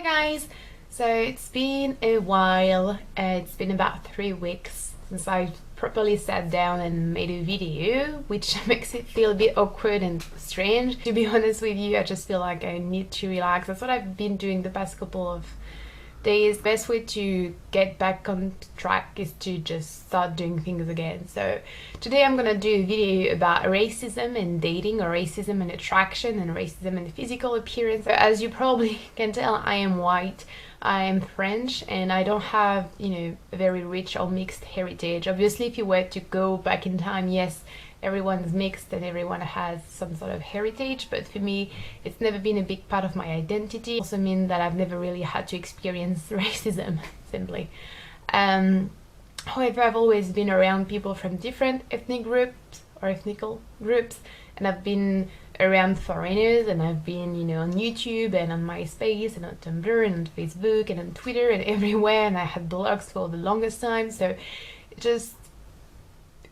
guys! So it's been a while, it's been about 3 weeks since I've properly sat down and made a video, which makes it feel a bit awkward and strange. To be honest with you, I just feel like I need to relax. That's what I've been doing the past couple of days. The best way to get back on track is to just start doing things again. So today I'm gonna do a video about racism and dating, or racism and attraction, and racism and physical appearance. So as you probably can tell, I am white, I am French, and I don't have, a very rich or mixed heritage. Obviously, if you were to go back in time, yes, everyone's mixed and everyone has some sort of heritage, but for me it's never been a big part of my identity. It also means that I've never really had to experience racism, simply. However, I've always been around people from different ethnic groups or ethnical groups, and I've been around foreigners, and I've been on YouTube and on MySpace and on Tumblr and on Facebook and on Twitter and everywhere, and I had blogs for the longest time. So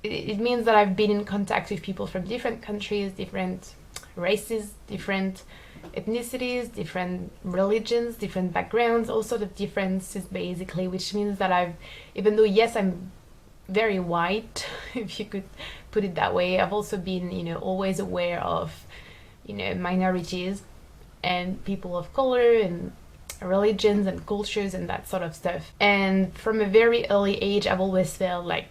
it means that I've been in contact with people from different countries, different races, different ethnicities, different religions, different backgrounds, all sorts of differences basically, which means that even though yes, I'm very white, if you could put it that way, I've also been, always aware of, minorities and people of color and religions and cultures and that sort of stuff. And from a very early age, I've always felt like,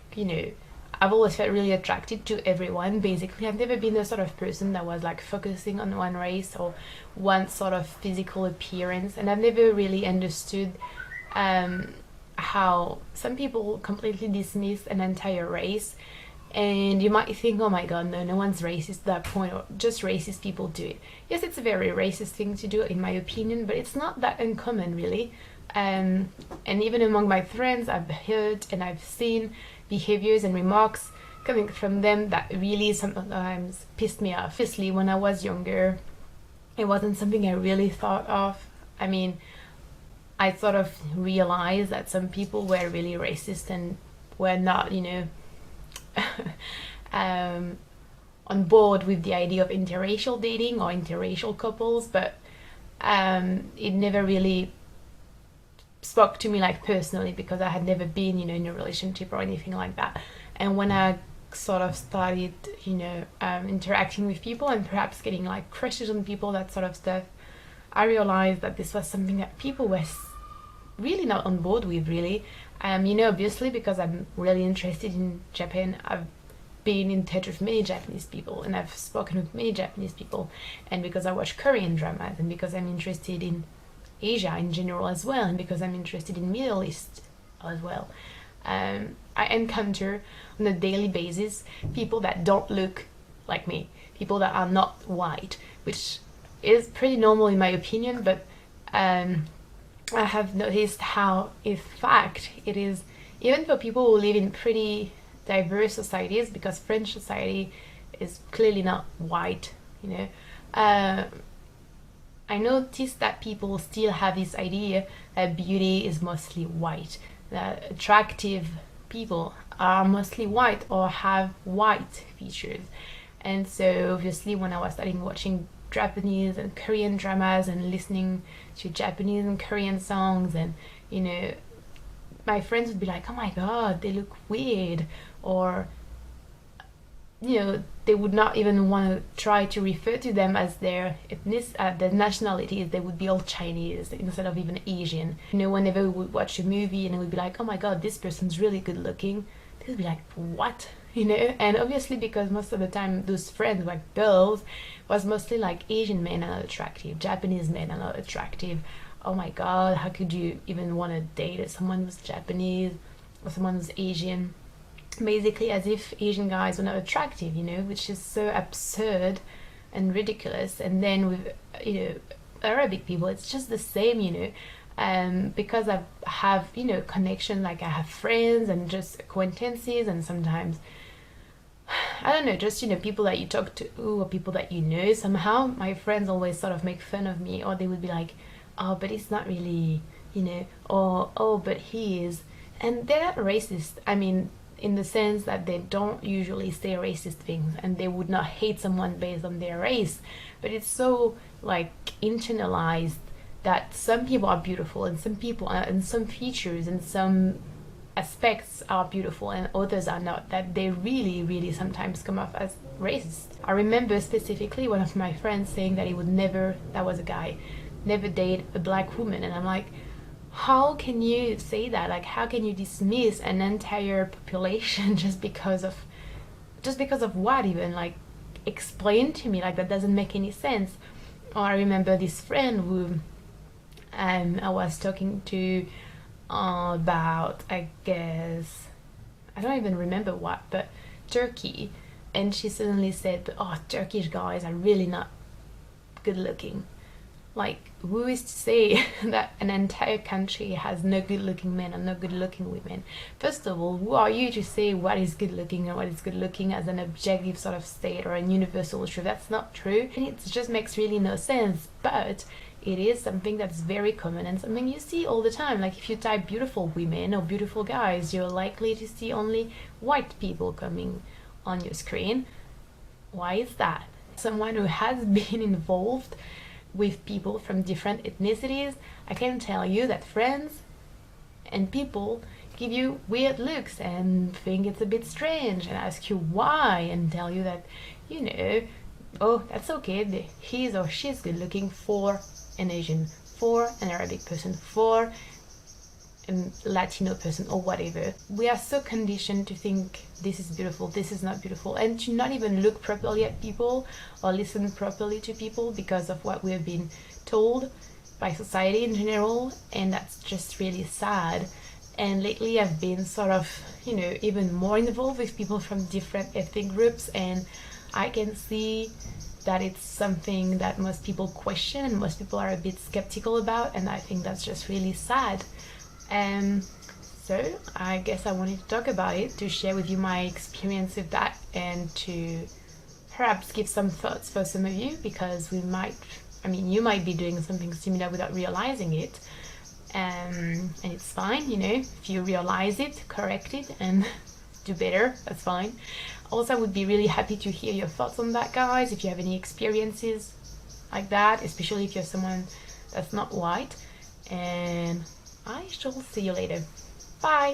I've always felt really attracted to everyone, basically. I've never been the sort of person that was like focusing on one race or one sort of physical appearance, and I've never really understood how some people completely dismiss an entire race. And you might think, oh my god, no one's racist at that point, or just racist people do it. Yes, it's a very racist thing to do in my opinion, but it's not that uncommon really. And even among my friends, I've heard and I've seen behaviors and remarks coming from them that really sometimes pissed me off. Obviously, when I was younger, it wasn't something I really thought of. I mean, I sort of realized that some people were really racist and were not, on board with the idea of interracial dating or interracial couples, but it never really spoke to me like personally, because I had never been in a relationship or anything like that. And when I sort of started interacting with people and perhaps getting like crushes on people, that sort of stuff, I realized that this was something that people were really not on board with, really. Obviously, because I'm really interested in Japan, I've been in touch with many Japanese people and I've spoken with many Japanese people, and because I watch Korean dramas, and because I'm interested in Asia in general as well, and because I'm interested in Middle East as well, I encounter on a daily basis people that don't look like me, people that are not white, which is pretty normal in my opinion, but I have noticed how, in fact, it is, even for people who live in pretty diverse societies, because French society is clearly not white, I noticed that people still have this idea that beauty is mostly white, that attractive people are mostly white or have white features. And so obviously, when I was starting watching Japanese and Korean dramas and listening to Japanese and Korean songs, and my friends would be like, oh my god, they look weird, or they would not even want to try to refer to them as their their nationalities. They would be all Chinese instead of even Asian. Whenever we would watch a movie and it would be like, oh my god, this person's really good looking, they would be like, what? And obviously, because most of the time those friends were girls, was mostly like Asian men are not attractive, Japanese men are not attractive. Oh my god, how could you even want to date someone who's Japanese or someone who's Asian? Basically, as if Asian guys were not attractive, which is so absurd and ridiculous. And then with Arabic people, it's just the same, because I have connection, like I have friends and just acquaintances, and sometimes I don't know, just people that you talk to, or people that somehow my friends always sort of make fun of me, or they would be like, oh, but it's not really, or oh, but he is. And they're not racist, I mean, in the sense that they don't usually say racist things, and they would not hate someone based on their race, but it's so like internalized that some people are beautiful and some people are, and some features and some aspects are beautiful and others are not, that they really, really sometimes come off as racist. I remember specifically one of my friends saying that he would never, that was a guy, never date a black woman, and I'm like, how can you say that? Like, how can you dismiss an entire population just because of what? Even, like, explain to me, like, that doesn't make any sense. Or I remember this friend who I was talking to about, I guess, I don't even remember what, but Turkey, and she suddenly said, oh, Turkish guys are really not good looking. Like, who is to say that an entire country has no good looking men and no good looking women? First of all, who are you to say what is good looking and what is good looking as an objective sort of state or a universal truth? That's not true, and it just makes really no sense. But it is something that's very common and something you see all the time. Like, if you type beautiful women or beautiful guys, you're likely to see only white people coming on your screen. Why is that? Someone who has been involved with people from different ethnicities, I can tell you that friends and people give you weird looks and think it's a bit strange and ask you why, and tell you that, you know, oh, that's okay, he's or she's good looking for an Asian, for an Arabic person, for a Latino person, or whatever. We are so conditioned to think this is beautiful, this is not beautiful, and to not even look properly at people or listen properly to people because of what we have been told by society in general, and that's just really sad. And lately I've been sort of, you know, even more involved with people from different ethnic groups, and I can see that it's something that most people question and most people are a bit skeptical about, and I think that's just really sad. So I guess I wanted to talk about it, to share with you my experience with that, and to perhaps give some thoughts for some of you, because you might be doing something similar without realizing it. And it's fine, you know, if you realize it, correct it and do better, that's fine. Also, I would be really happy to hear your thoughts on that, guys, if you have any experiences like that, especially if you're someone that's not white. And I shall see you later. Bye!